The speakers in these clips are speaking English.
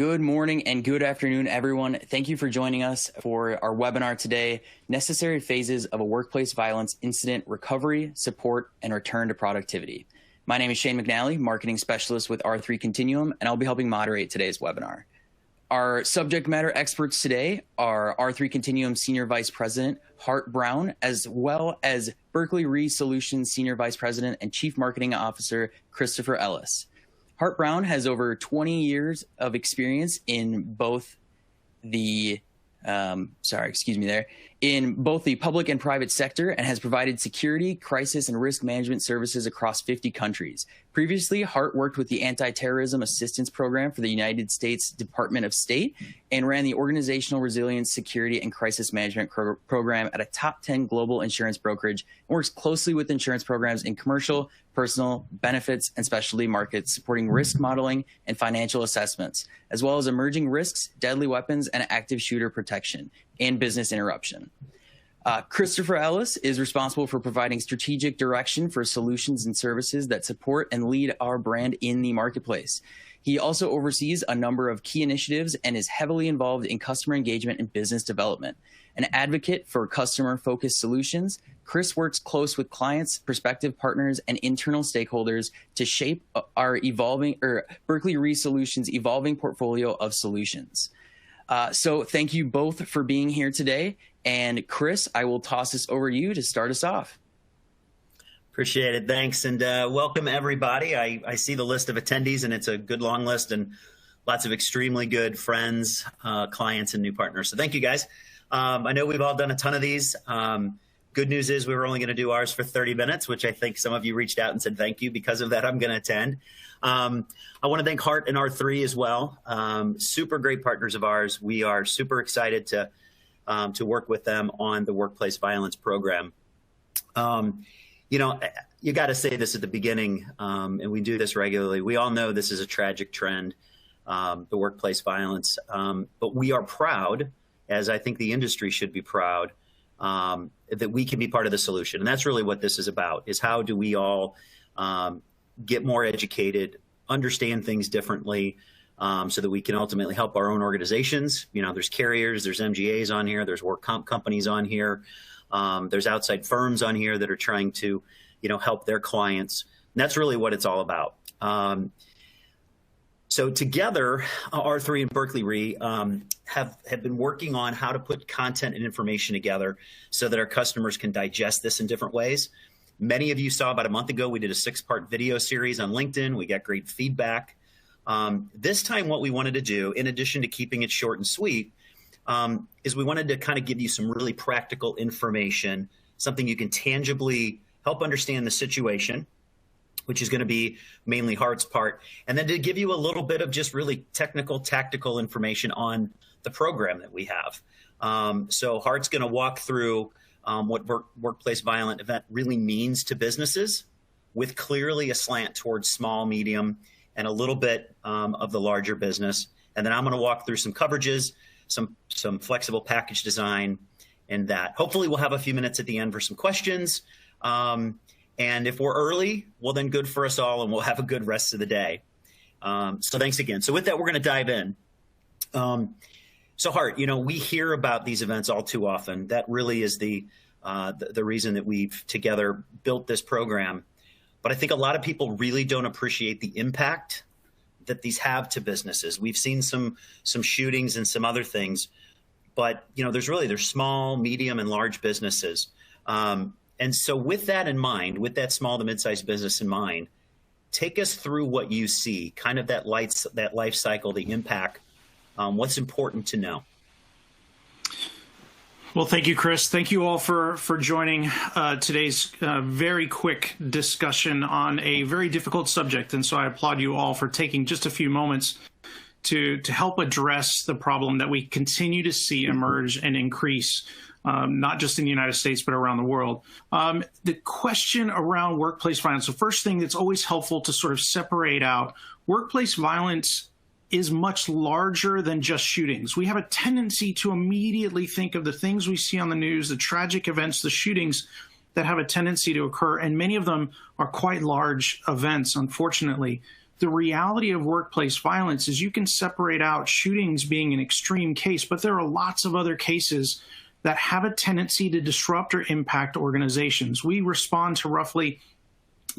Good morning and good afternoon, everyone. Thank you for joining us for our webinar today, Necessary Phases of a Workplace Violence Incident Recovery, Support, and Return to Productivity. My name is Shane McNally, Marketing Specialist with R3 Continuum, and I'll be helping moderate today's webinar. Our subject matter experts today are R3 Continuum Senior Vice President Hart Brown, as well as Berkeley Re Solutions Senior Vice President and Chief Marketing Officer Christopher Ellis. Hart Brown has over 20 years of experience in both the in both the public and private sector, and has provided security, crisis, and risk management services across 50 countries. Previously, Hart worked with the Anti-Terrorism Assistance Program for the United States Department of State and ran the Organizational Resilience, Security, and Crisis Management Program at a top 10 global insurance brokerage, and works closely with insurance programs in commercial, personal, benefits, and specialty markets, supporting risk modeling and financial assessments, as well as emerging risks, deadly weapons, and active shooter protection, and business interruption. Christopher Ellis is responsible for providing strategic direction for solutions and services that support and lead our brand in the marketplace. He also oversees a number of key initiatives and is heavily involved in customer engagement and business development. An advocate for customer-focused solutions, Chris works close with clients, prospective partners, and internal stakeholders to shape our Berkeley Re Solutions' evolving portfolio of solutions. So thank you both for being here today. And Chris, I will toss this over to you to start us off. Appreciate it. Thanks. And welcome, everybody. I see the list of attendees, and it's a good long list and lots of extremely good friends, clients, and new partners. So thank you, guys. I know we've all done a ton of these. Good news is we were only going to do ours for 30 minutes, which I think some of you reached out and said thank you. Because of that, I'm going to attend. I want to thank Hart and R3 as well. Super great partners of ours. We are super excited to work with them on the workplace violence program. You know, you got to say this at the beginning, and we do this regularly. We all know this is a tragic trend, the workplace violence, but we are proud, as I think the industry should be proud, that we can be part of the solution. And that's really what this is about, is how do we all get more educated, understand things differently, so that we can ultimately help our own organizations. You know, there's carriers, there's MGAs on here, there's work comp companies on here, there's outside firms on here that are trying to, help their clients. And that's really what it's all about. So together, R3 and Berkeley Re have been working on how to put content and information together so that our customers can digest this in different ways. Many of you saw about a month ago, we did a 6-part video series on LinkedIn. We got great feedback. This time, what we wanted to do, in addition to keeping it short and sweet, is we wanted to kind of give you some really practical information, something you can tangibly help understand the situation, which is going to be mainly Hart's part, and then to give you a little bit of just really technical, tactical information on the program that we have. So Hart's going to walk through what workplace violent event really means to businesses, with clearly a slant towards small, medium, and a little bit of the larger business. And then I'm going to walk through some coverages, some flexible package design, and that. Hopefully we'll have a few minutes at the end for some questions. And if we're early, well, then good for us all, and we'll have a good rest of the day. So thanks again. So with that, we're going to dive in. So Hart, we hear about these events all too often. That really is the reason that we've together built this program. But I think a lot of people really don't appreciate the impact that these have to businesses. We've seen some shootings and some other things, but there's small, medium, and large businesses. And so with that in mind, with that small to mid-sized business in mind, take us through what you see, kind of that life cycle, the impact, what's important to know. Well, thank you, Chris. Thank you all for joining today's very quick discussion on a very difficult subject. And so I applaud you all for taking just a few moments to help address the problem that we continue to see emerge and increase, not just in the United States, but around the world. The question around workplace violence, the first thing that's always helpful to sort of separate out, workplace violence is much larger than just shootings. We have a tendency to immediately think of the things we see on the news, the tragic events, the shootings that have a tendency to occur, and many of them are quite large events, unfortunately. the reality of workplace violence is you can separate out shootings being an extreme case, but there are lots of other cases that have a tendency to disrupt or impact organizations. We respond to roughly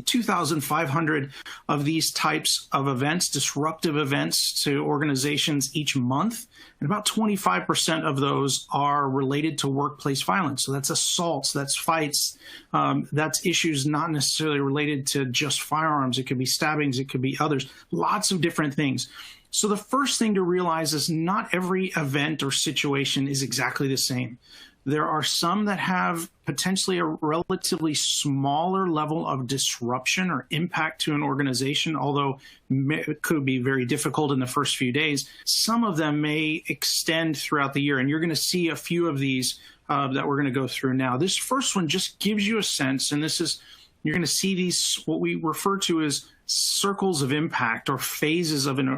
2,500 of these types of events, disruptive events to organizations each month. And about 25% of those are related to workplace violence. So that's assaults, that's fights, that's issues not necessarily related to just firearms. It could be stabbings, it could be others, lots of different things. So the first thing to realize is not every event or situation is exactly the same. There are some that have potentially a relatively smaller level of disruption or impact to an organization, although it could be very difficult in the first few days. Some of them may extend throughout the year, and you're going to see a few of these that we're going to go through now. This first one just gives you a sense, and you're going to see these, what we refer to as circles of impact or phases of an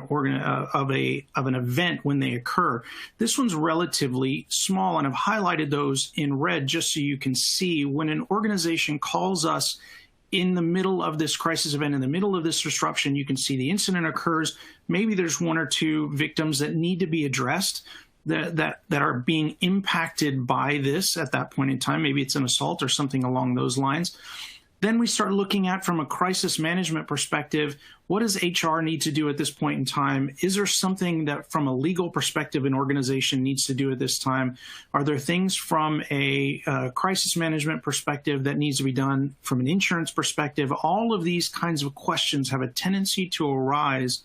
event when they occur. This one's relatively small, and I've highlighted those in red just so you can see when an organization calls us in the middle of this crisis event, in the middle of this disruption, you can see the incident occurs. Maybe there's one or two victims that need to be addressed that are being impacted by this at that point in time. Maybe it's an assault or something along those lines. Then we start looking at, from a crisis management perspective, what does HR need to do at this point in time? Is there something that, from a legal perspective, an organization needs to do at this time? Are there things from a crisis management perspective that needs to be done from an insurance perspective? All of these kinds of questions have a tendency to arise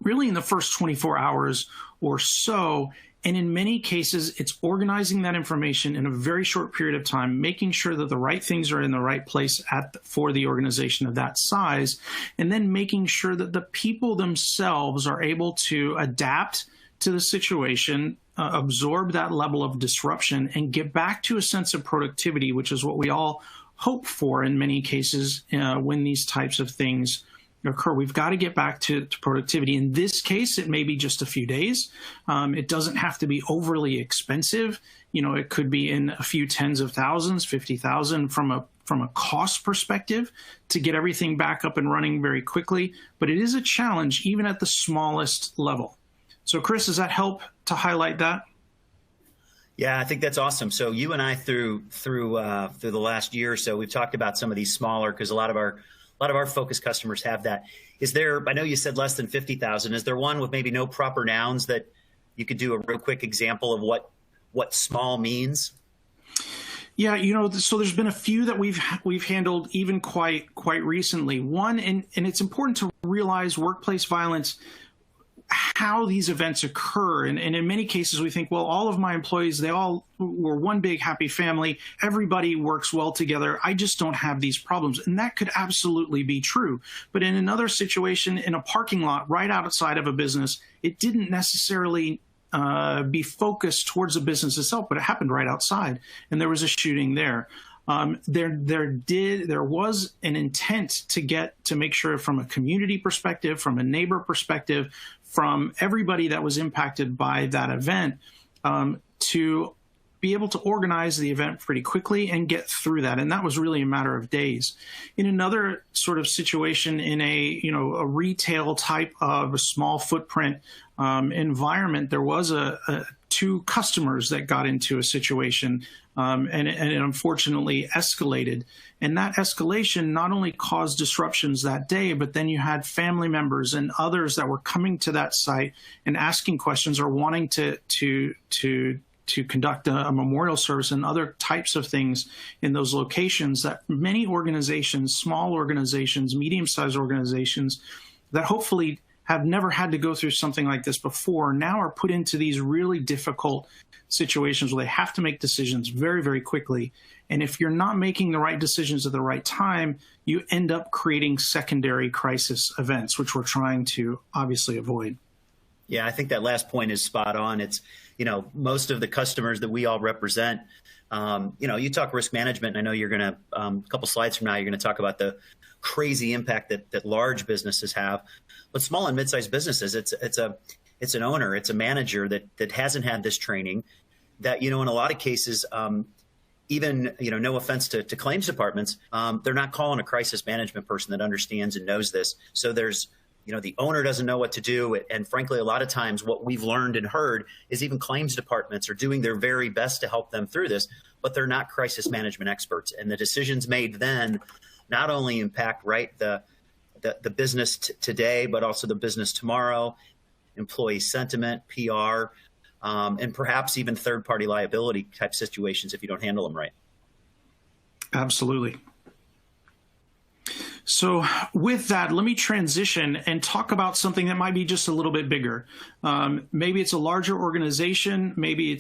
really in the first 24 hours or so. And in many cases, it's organizing that information in a very short period of time, making sure that the right things are in the right place for the organization of that size, and then making sure that the people themselves are able to adapt to the situation, absorb that level of disruption, and get back to a sense of productivity, which is what we all hope for in many cases when these types of things occur. We've got to get back to productivity. In this case, it may be just a few days. It doesn't have to be overly expensive. It could be in a few tens of thousands, 50,000 from a cost perspective to get everything back up and running very quickly. But it is a challenge even at the smallest level. So Chris, does that help to highlight that? Yeah, I think that's awesome. So you and I through the last year or so, we've talked about some of these smaller, because a lot of our focus customers have that. Is there, I know you said less than 50,000. Is there one with maybe no proper nouns that you could do a real quick example of what small means? Yeah, so there's been a few that we've handled even quite recently. One, and it's important to realize workplace violence, how these events occur. And in many cases, we think, well, all of my employees, they all were one big happy family. Everybody works well together. I just don't have these problems. And that could absolutely be true. But in another situation, in a parking lot right outside of a business, it didn't necessarily be focused towards the business itself, but it happened right outside. And there was a shooting there. There was an intent to make sure, from a community perspective, from a neighbor perspective, from everybody that was impacted by that event, to be able to organize the event pretty quickly and get through that. And that was really a matter of days. In another sort of situation, in a retail type of a small footprint environment, there was two customers that got into a situation, and it unfortunately escalated. And that escalation not only caused disruptions that day, but then you had family members and others that were coming to that site and asking questions or wanting to conduct a memorial service and other types of things in those locations that many organizations, small organizations, medium-sized organizations that hopefully have never had to go through something like this before, now are put into these really difficult situations where they have to make decisions very, very quickly. And if you're not making the right decisions at the right time, you end up creating secondary crisis events, which we're trying to obviously avoid. Yeah, I think that last point is spot on. It's, most of the customers that we all represent, you talk risk management, and I know you're going to, a couple slides from now, you're going to talk about the crazy impact that large businesses have. But small and mid-sized businesses, it's an owner, it's a manager that hasn't had this training, that, in a lot of cases, even, no offense to claims departments, they're not calling a crisis management person that understands and knows this. So there's the owner doesn't know what to do. And frankly, a lot of times what we've learned and heard is even claims departments are doing their very best to help them through this, but they're not crisis management experts. And the decisions made then not only impact, right, the business today, but also the business tomorrow, employee sentiment, PR, and perhaps even third-party liability type situations if you don't handle them right. Absolutely. So with that, let me transition and talk about something that might be just a little bit bigger. Maybe it's a larger organization, maybe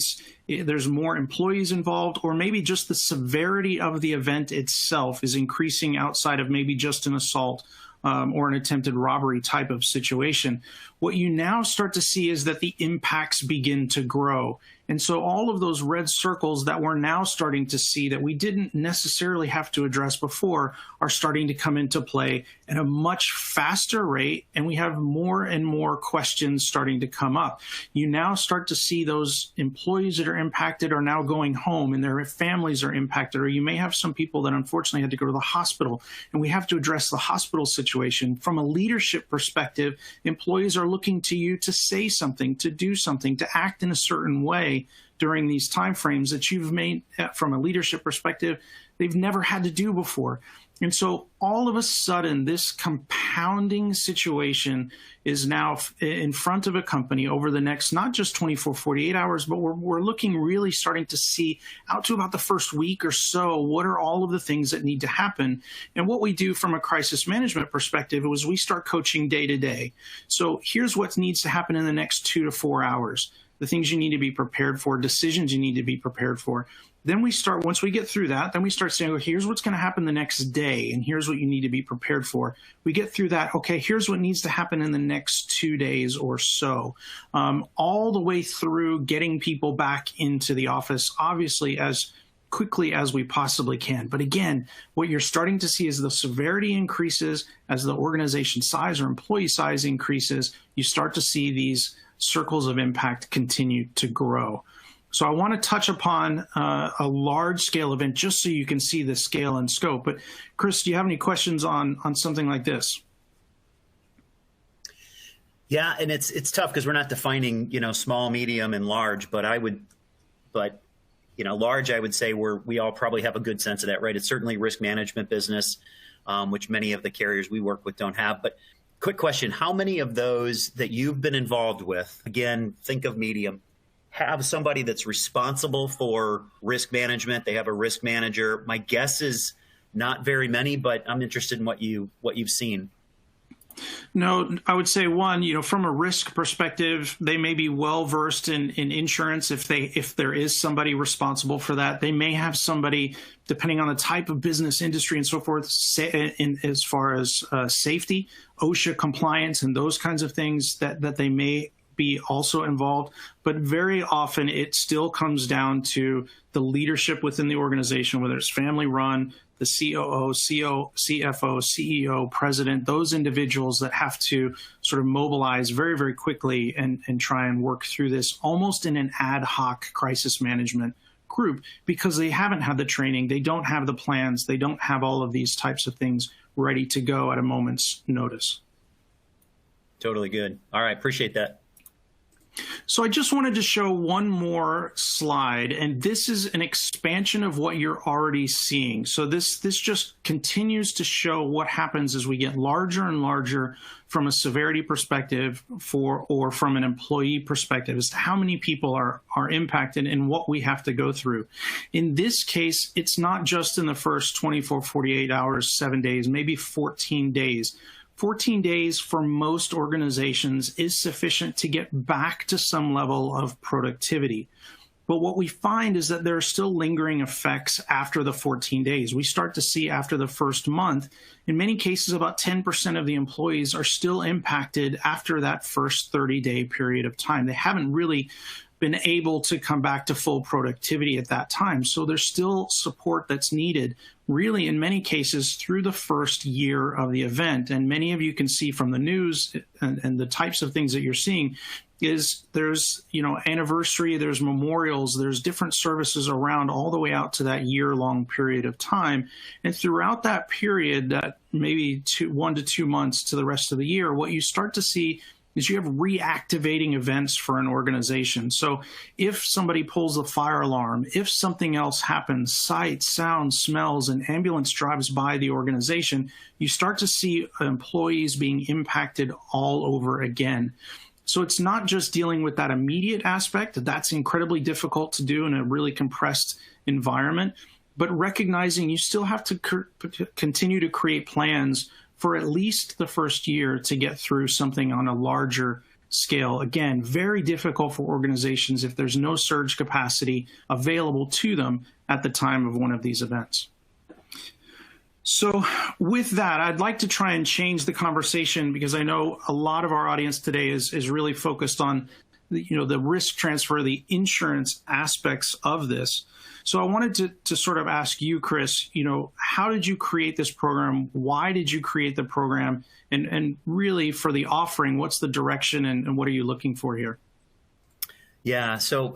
there's more employees involved, or maybe just the severity of the event itself is increasing outside of maybe just an assault or an attempted robbery type of situation. What you now start to see is that the impacts begin to grow. And so all of those red circles that we're now starting to see that we didn't necessarily have to address before are starting to come into play at a much faster rate, and we have more and more questions starting to come up. You now start to see those employees that are impacted are now going home and their families are impacted, or you may have some people that unfortunately had to go to the hospital, and we have to address the hospital situation. From a leadership perspective, employees are looking to you to say something, to do something, to act in a certain way during these timeframes that you've made from a leadership perspective they've never had to do before. And so all of a sudden, this compounding situation is now in front of a company over the next, not just 24, 48 hours, but we're looking really starting to see out to about the first week or so, what are all of the things that need to happen? And what we do from a crisis management perspective is we start coaching day to day. So here's what needs to happen in the next 2 to 4 hours. The things you need to be prepared for, decisions you need to be prepared for. Then we start, once we get through that, then we start saying, well, here's what's going to happen the next day, and here's what you need to be prepared for. We get through that, okay, here's what needs to happen in the next 2 days or so. All the way through getting people back into the office, obviously as quickly as we possibly can. But again, what you're starting to see is the severity increases as the organization size or employee size increases. You start to see these circles of impact continue to grow. So I want to touch upon a large-scale event just so you can see the scale and scope. But Chris, do you have any questions on something like this? Yeah, and it's tough because we're not defining small, medium, and large. But large, I would say we all probably have a good sense of that, right? It's certainly risk management business, which many of the carriers we work with don't have. But quick question: how many of those that you've been involved with? Again, think of medium. Have somebody that's responsible for risk management. They have a risk manager. My guess is not very many, but I'm interested in what you've seen. No, I would say one, from a risk perspective, they may be well versed in insurance. If there is somebody responsible for that, they may have somebody, depending on the type of business, industry, and so forth, as far as safety, OSHA compliance, and those kinds of things that they may be also involved. But very often it still comes down to the leadership within the organization, whether it's family run, the COO, CFO, CEO, president, those individuals that have to sort of mobilize very, very quickly and try and work through this almost in an ad hoc crisis management group, because they haven't had the training, they don't have the plans, they don't have all of these types of things ready to go at a moment's notice. Totally good. All right, appreciate that. So I just wanted to show one more slide, and this is an expansion of what you're already seeing. So this just continues to show what happens as we get larger and larger from a severity perspective or from an employee perspective as to how many people are impacted and what we have to go through. In this case, it's not just in the first 24, 48 hours, 7 days, maybe 14 days. 14 days for most organizations is sufficient to get back to some level of productivity. But what we find is that there are still lingering effects after the 14 days. We start to see after the first month, in many cases, about 10% of the employees are still impacted after that first 30-day period of time. They haven't really been able to come back to full productivity at that time. So there's still support that's needed, really, in many cases, through the first year of the event. And many of you can see from the news and the types of things that you're seeing is there's, anniversary, there's memorials, there's different services around all the way out to that year-long period of time. And throughout that period, that maybe 1 to 2 months to the rest of the year, what you start to see is you have reactivating events for an organization. So if somebody pulls the fire alarm, if something else happens, sights, sounds, smells, an ambulance drives by the organization, you start to see employees being impacted all over again. So it's not just dealing with that immediate aspect. That's incredibly difficult to do in a really compressed environment, but recognizing you still have to continue to create plans for at least the first year to get through something on a larger scale. Again, very difficult for organizations if there's no surge capacity available to them at the time of one of these events. So with that, I'd like to try and change the conversation, because I know a lot of our audience today is really focused on the risk transfer, the insurance aspects of this. So I wanted to sort of ask you, Chris, how did you create this program? Why did you create the program? And really for the offering, what's the direction and what are you looking for here? Yeah, so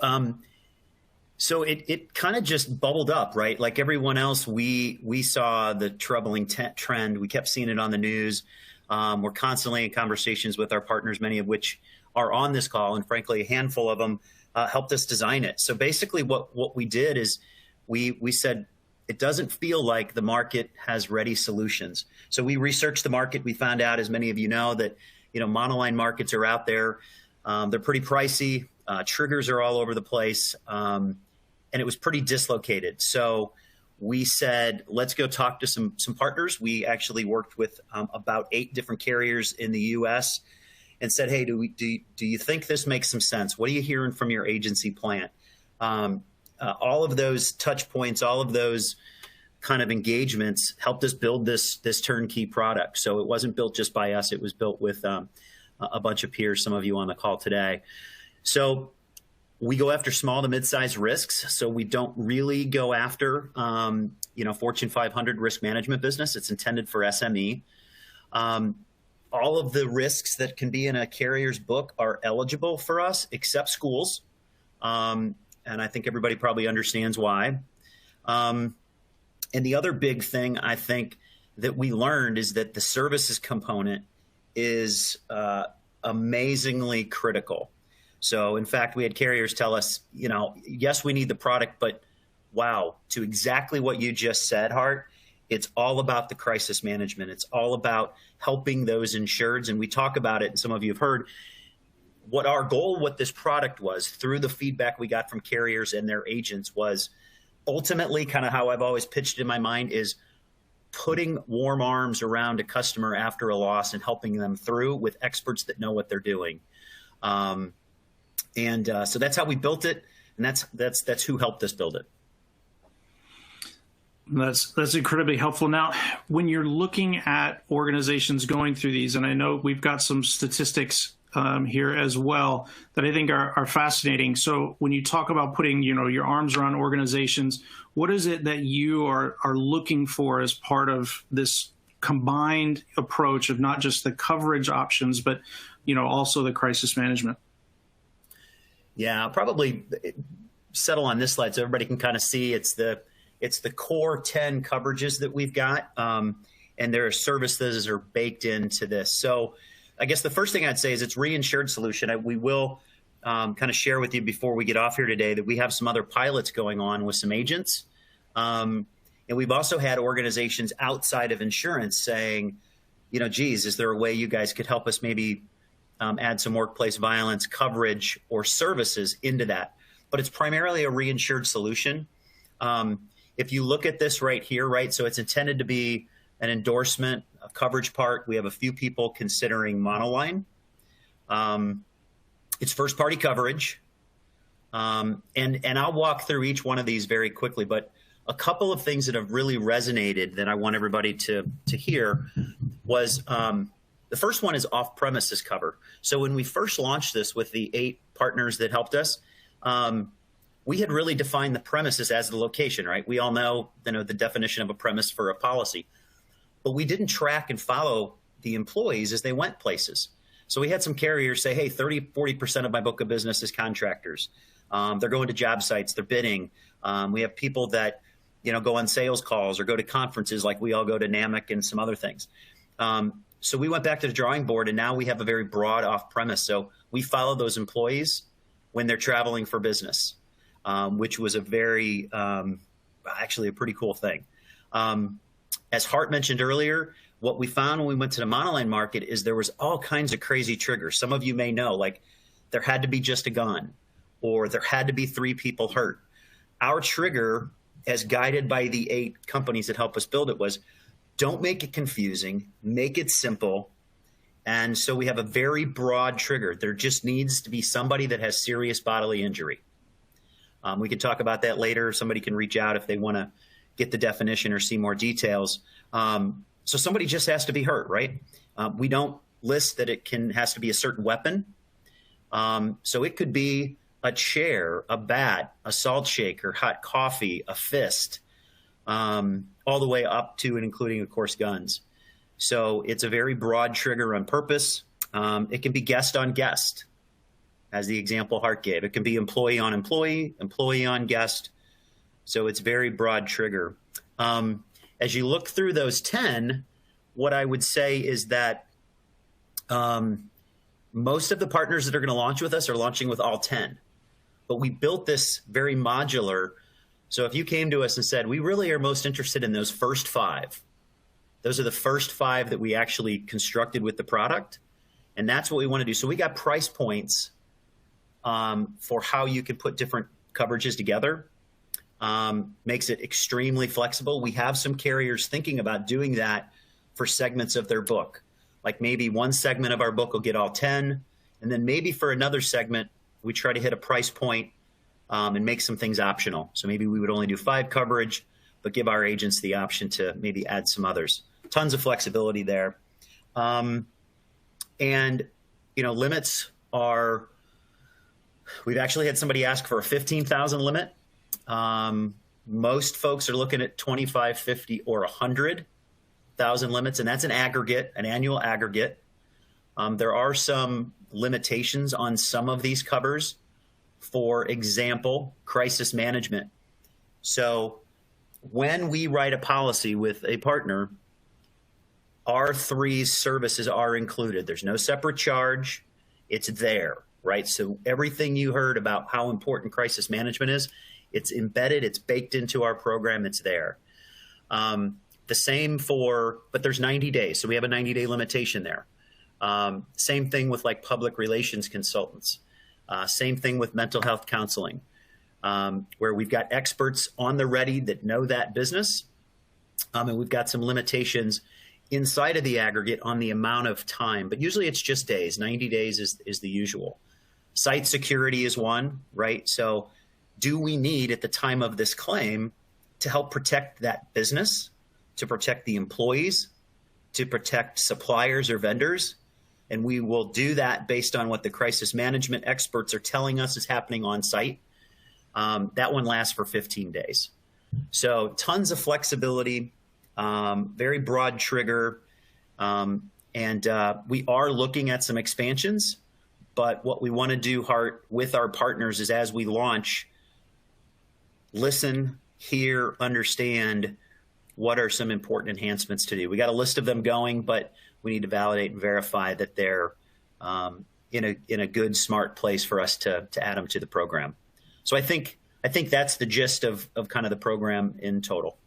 it kind of just bubbled up, right? Like everyone else, we saw the troubling trend. We kept seeing it on the news. We're constantly in conversations with our partners, many of which are on this call, and frankly, a handful of them helped us design it. So basically what we did is we said, it doesn't feel like the market has ready solutions. So we researched the market. We found out, as many of you know, that monoline markets are out there. They're pretty pricey. Triggers are all over the place. And it was pretty dislocated. So we said, let's go talk to some partners. We actually worked with about 8 different carriers in the U.S. and said, hey, do you think this makes some sense? What are you hearing from your agency plant? All of those touch points, all of those kind of engagements helped us build this turnkey product. So it wasn't built just by us. It was built with a bunch of peers, some of you on the call today. So we go after small to mid-sized risks. So we don't really go after, Fortune 500 risk management business. It's intended for SME. All of the risks that can be in a carrier's book are eligible for us, except schools. And I think everybody probably understands why. And the other big thing I think that we learned is that the services component is amazingly critical. So in fact, we had carriers tell us, yes, we need the product, but wow, to exactly what you just said, Hart, it's all about the crisis management. It's all about helping those insureds. And we talk about it, and some of you have heard what our goal with this product was through the feedback we got from carriers and their agents was ultimately kind of how I've always pitched it in my mind is putting warm arms around a customer after a loss and helping them through with experts that know what they're doing. So that's how we built it. And that's who helped us build it. That's incredibly helpful. Now, when you're looking at organizations going through these, and I know we've got some statistics here as well that I think are fascinating. So when you talk about putting, your arms around organizations, what is it that you are looking for as part of this combined approach of not just the coverage options, but, also the crisis management? Yeah, I'll probably settle on this slide so everybody can kind of see it's the core 10 coverages that we've got, and there are services that are baked into this. So I guess the first thing I'd say is it's reinsured solution. We will kind of share with you before we get off here today that we have some other pilots going on with some agents. And we've also had organizations outside of insurance saying, geez, is there a way you guys could help us maybe add some workplace violence coverage or services into that? But it's primarily a reinsured solution. If you look at this right here, right, so it's intended to be an endorsement, a coverage part. We have a few people considering monoline. It's first-party coverage. And I'll walk through each one of these very quickly, but a couple of things that have really resonated that I want everybody to hear was the first one is off-premises cover. So when we first launched this with the 8 partners that helped us, we had really defined the premises as the location, right? We all know, the definition of a premise for a policy, but we didn't track and follow the employees as they went places. So we had some carriers say, hey, 30-40% of my book of business is contractors. They're going to job sites, they're bidding. We have people that, go on sales calls or go to conferences like we all go to NAMIC and some other things. So we went back to the drawing board, and now we have a very broad off-premise. So we follow those employees when they're traveling for business, which was a very, actually a pretty cool thing. As Hart mentioned earlier, what we found when we went to the monoline market is there was all kinds of crazy triggers. Some of you may know, like there had to be just a gun, or there had to be 3 people hurt. Our trigger, as guided by the 8 companies that help us build it, was don't make it confusing, make it simple. And so we have a very broad trigger. There just needs to be somebody that has serious bodily injury. We can talk about that later. Somebody can reach out if they want to get the definition or see more details. So somebody just has to be hurt, right? We don't list that it has to be a certain weapon. So it could be a chair, a bat, a salt shaker, hot coffee, a fist, all the way up to and including, of course, guns. So it's a very broad trigger on purpose. It can be guest on guest, as the example Hart gave. It can be employee on employee, employee on guest. So it's very broad trigger. As you look through those 10, what I would say is that most of the partners that are going to launch with us are launching with all 10. But we built this very modular. So if you came to us and said, we really are most interested in those first 5, those are the first 5 that we actually constructed with the product. And that's what we want to do. So we got price points for how you can put different coverages together. Makes it extremely flexible. We have some carriers thinking about doing that for segments of their book. Like maybe one segment of our book will get all 10, and then maybe for another segment, we try to hit a price point and make some things optional. So maybe we would only do 5 coverage, but give our agents the option to maybe add some others. Tons of flexibility there. Limits are, we've actually had somebody ask for a 15,000 limit. Most folks are looking at 25, 50, or 100,000 limits, and that's an aggregate, an annual aggregate. There are some limitations on some of these covers. For example, crisis management. So when we write a policy with a partner, R3's services are included. There's no separate charge. It's there, right? So everything you heard about how important crisis management is, it's embedded, it's baked into our program, it's there. The same but there's 90 days. So we have a 90-day limitation there. Same thing with like public relations consultants. Same thing with mental health counseling, where we've got experts on the ready that know that business. And we've got some limitations inside of the aggregate on the amount of time, but usually it's just days. 90 days is the usual. Site security is one, right? So do we need at the time of this claim to help protect that business, to protect the employees, to protect suppliers or vendors? And we will do that based on what the crisis management experts are telling us is happening on site. That one lasts for 15 days. So tons of flexibility, very broad trigger. And we are looking at some expansions. But what we want to do, Hart, with our partners is as we launch, listen, hear, understand what are some important enhancements to do. We got a list of them going, but we need to validate and verify that they're in a good, smart place for us to add them to the program. So I think that's the gist of kind of the program in total.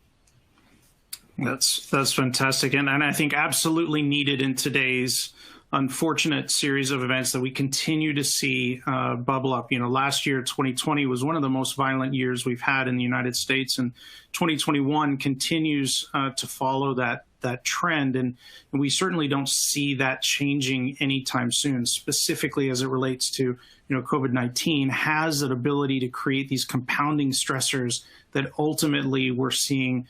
That's fantastic, and I think absolutely needed in today's unfortunate series of events that we continue to see bubble up. Last year, 2020, was one of the most violent years we've had in the United States, and 2021 continues to follow that trend, and we certainly don't see that changing anytime soon, specifically as it relates to COVID-19 has an ability to create these compounding stressors that ultimately we're seeing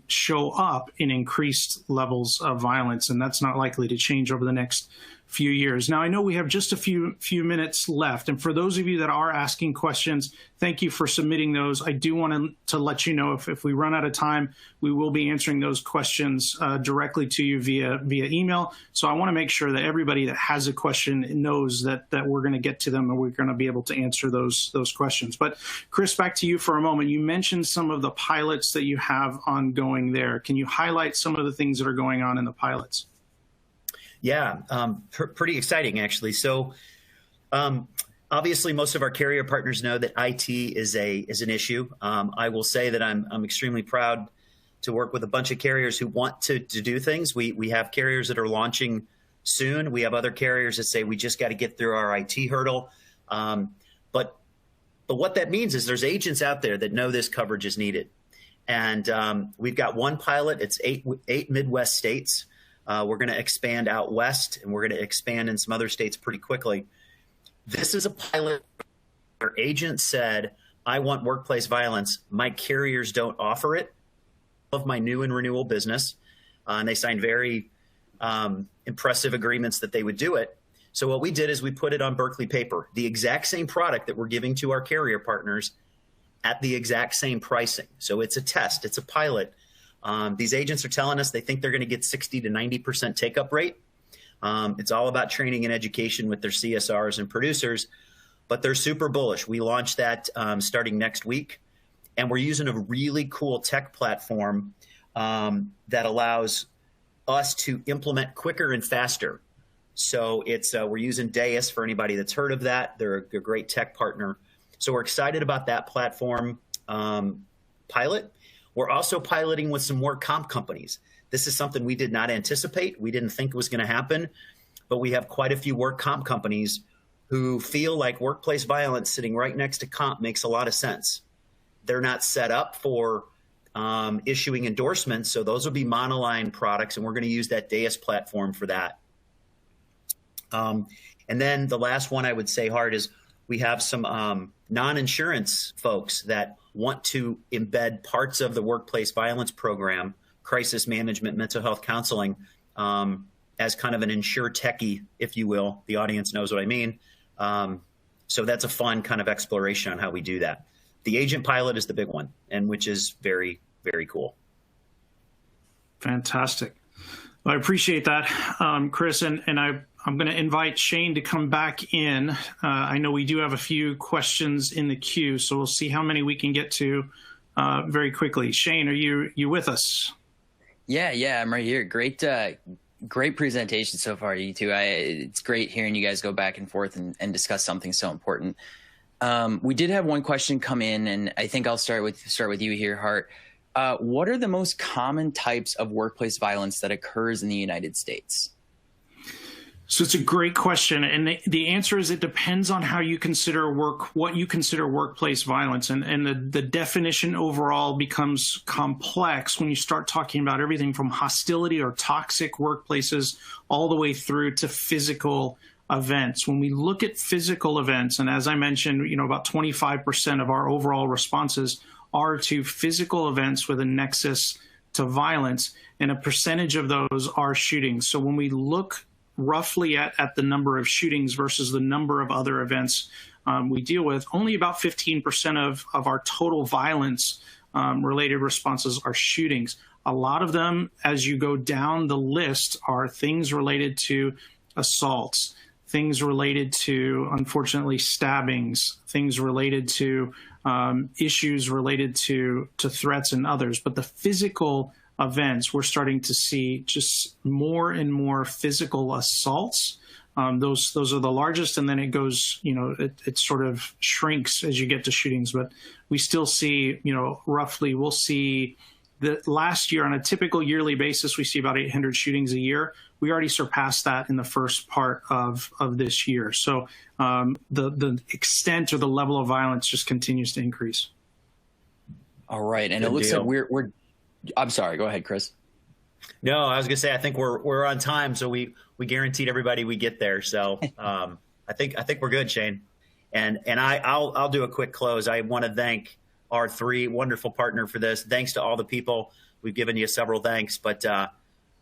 show up in increased levels of violence, and that's not likely to change over the next few years. Now, I know we have just a few minutes left, and for those of you that are asking questions, thank you for submitting those. I do want to let you know if we run out of time, we will be answering those questions directly to you via email. So I want to make sure that everybody that has a question knows that we're going to get to them and we're going to be able to answer those questions. But Chris, back to you for a moment. You mentioned some of the pilots that you have ongoing there. Can you highlight some of the things that are going on in the pilots? Yeah, pretty exciting, actually. So obviously, most of our carrier partners know that IT is an issue. I will say that I'm extremely proud to work with a bunch of carriers who want to do things. We have carriers that are launching soon. We have other carriers that say we just got to get through our IT hurdle. But what that means is there's agents out there that know this coverage is needed. And we've got one pilot. It's eight Midwest states. We're going to expand out west, and we're going to expand in some other states pretty quickly. This is a pilot where agents said, I want workplace violence. My carriers don't offer it. Of my new and renewal business, and they signed very impressive agreements that they would do it. So what we did is we put it on Berkeley paper, the exact same product that we're giving to our carrier partners at the exact same pricing. So it's a test. It's a pilot. These agents are telling us they think they're going to get 60 to 90% take-up rate. It's all about training and education with their CSRs and producers, but they're super bullish. We launched that starting next week, and we're using a really cool tech platform that allows us to implement quicker and faster. So we're using Deus for anybody that's heard of that. They're a great tech partner. So we're excited about that platform pilot. We're also piloting with some more comp companies. This is something we did not anticipate. We didn't think it was going to happen, but we have quite a few work comp companies who feel like workplace violence sitting right next to comp makes a lot of sense. They're not set up for issuing endorsements, so those will be monoline products, and we're going to use that Deus platform for that. And then the last one I would say, Hart, is we have some non-insurance folks that want to embed parts of the workplace violence program, crisis management, mental health counseling, as kind of an insure techie, if you will. The audience knows what I mean. So that's a fun kind of exploration on how we do that. The agent pilot is the big one, and which is very, very cool. Fantastic. Well, I appreciate that, Chris, and I'm going to invite Shane to come back in. I know we do have a few questions in the queue, so we'll see how many we can get to very quickly. Shane, are you with us? Yeah, I'm right here. Great presentation so far, you two. It's great hearing you guys go back and forth and discuss something so important. We did have one question come in, and I think I'll start with you here, Hart. What are the most common types of workplace violence that occurs in the United States? So it's a great question, and the answer is it depends on how you consider what you consider workplace violence, and the definition overall becomes complex when you start talking about everything from hostility or toxic workplaces all the way through to physical events. When we look at physical events, and as I mentioned, about 25% of our overall responses are to physical events with a nexus to violence, and a percentage of those are shootings. So when we look roughly at the number of shootings versus the number of other events we deal with, only about 15% of our total violence related responses are shootings. A lot of them, as you go down the list, are things related to assaults, things related to, unfortunately, stabbings, things related to issues related to threats and others. But the physical events, we're starting to see just more and more physical assaults. Those are the largest, and then it goes, it sort of shrinks as you get to shootings. But we still see, roughly, we'll see that last year on a typical yearly basis, we see about 800 shootings a year. We already surpassed that in the first part of this year. So the extent or the level of violence just continues to increase. All right, and it looks like we're. I'm sorry. Go ahead, Chris. No, I was going to say I think we're on time, so we guaranteed everybody we get there. So I think we're good, Shane. And I'll do a quick close. I want to thank our three wonderful partner for this. Thanks to all the people. We've given you several thanks, but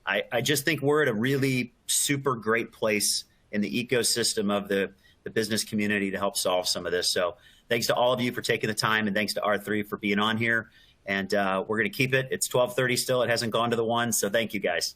I just think we're at a really super great place in the ecosystem of the business community to help solve some of this. So thanks to all of you for taking the time, and thanks to R3 for being on here. And we're going to keep it. It's 12:30 still. It hasn't gone to the 1. So thank you, guys.